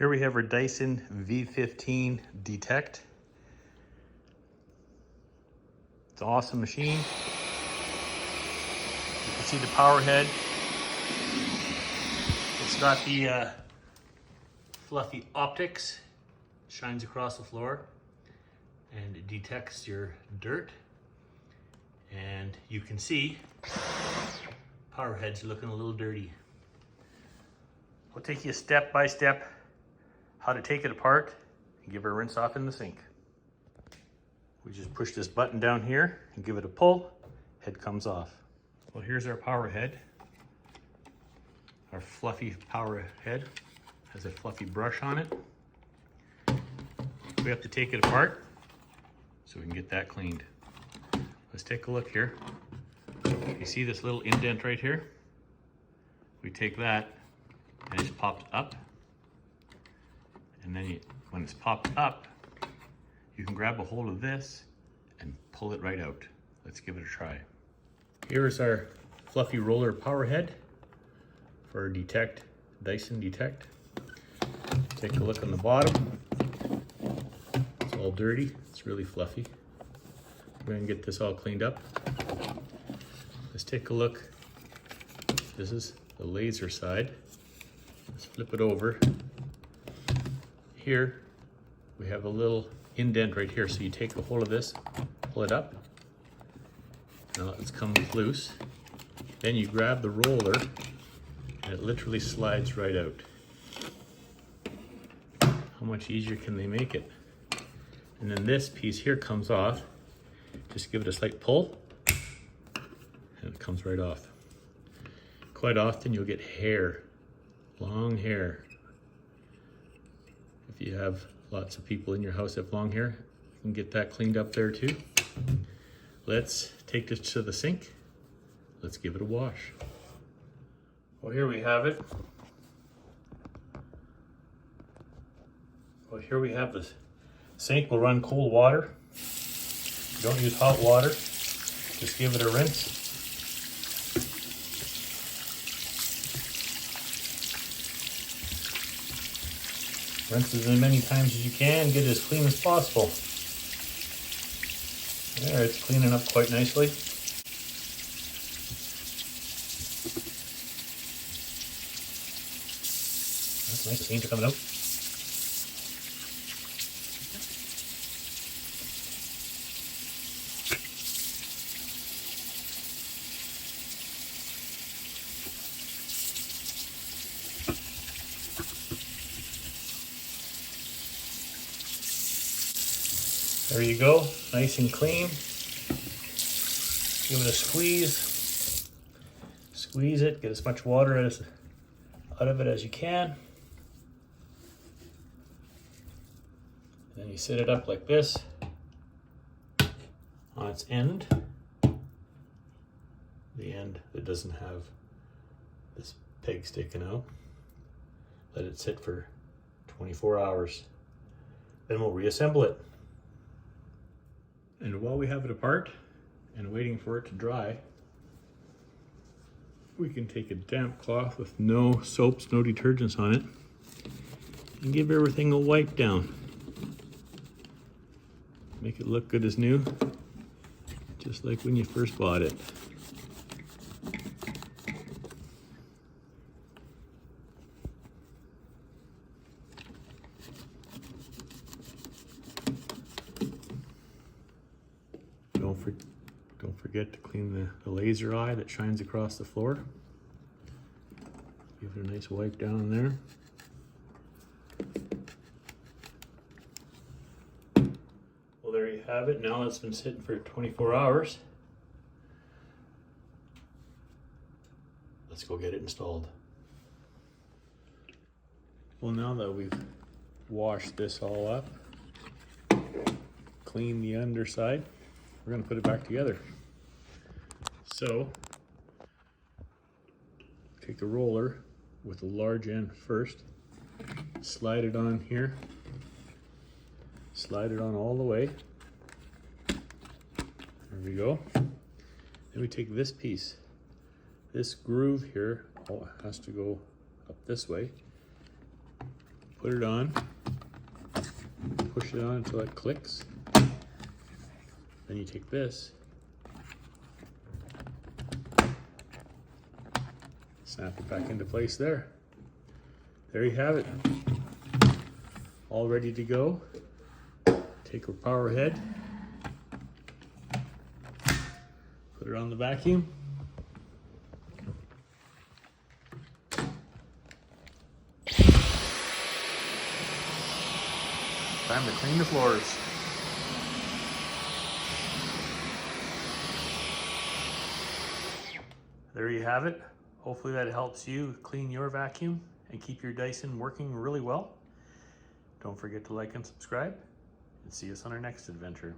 Here we have our Dyson V15 Detect. It's an awesome machine. You can see the power head. It's got the fluffy optics. Shines across the floor and it detects your dirt. And you can see power heads are looking a little dirty. We'll take you step by step how to take it apart and give it a rinse off in the sink. We just push this button down here and give it a pull, head comes off. Well, here's our power head. Our fluffy power head has a fluffy brush on it. We have to take it apart so we can get that cleaned. Let's take a look here. You see this little indent right here? We take that and it pops up. And then when it's popped up, you can grab a hold of this and pull it right out. Let's give it a try. Here is our fluffy roller power head for Detect, Dyson Detect. Take a look on the bottom. It's all dirty, it's really fluffy. We're gonna get this all cleaned up. Let's take a look. This is the laser side. Let's flip it over. Here, we have a little indent right here. So you take a hold of this, pull it up. Now it's come loose. Then you grab the roller and it literally slides right out. How much easier can they make it? And then this piece here comes off. Just give it a slight pull and it comes right off. Quite often you'll get hair, long hair. If you have lots of people in your house that have long hair, you can get that cleaned up there too. Let's take this to the sink. Let's give it a wash. Well, here we have it. Well, here we have this sink. Will run cold water. Don't use hot water. Just give it a rinse. Rinse as many times as you can, get it as clean as possible. There, it's cleaning up quite nicely. That's nice, the stains are coming out. There you go, nice and clean. Give it a squeeze. Squeeze it, get as much water out of it as you can. Then you set it up like this on its end. The end that doesn't have this peg sticking out. Let it sit for 24 hours. Then we'll reassemble it. And while we have it apart and waiting for it to dry, we can take a damp cloth with no soaps, no detergents on it, and give everything a wipe down. Make it look good as new, just like when you first bought it. Don't forget to clean the laser eye that shines across the floor. Give it a nice wipe down there. Well, there you have it. Now it's been sitting for 24 hours. Let's go get it installed. Well, now that we've washed this all up, cleaned the underside, we're going to put it back together. So, take the roller with the large end first, slide it on here, slide it on all the way. There we go. Then we take this piece. This groove here has to go up this way. put it on, push it on until it clicks. Then you take this, snap it back into place there. There you have it. All ready to go. Take a power head, put it on the vacuum. Time to clean the floors. There you have it. Hopefully that helps you clean your vacuum and keep your Dyson working really well. Don't forget to like and subscribe, and see us on our next adventure.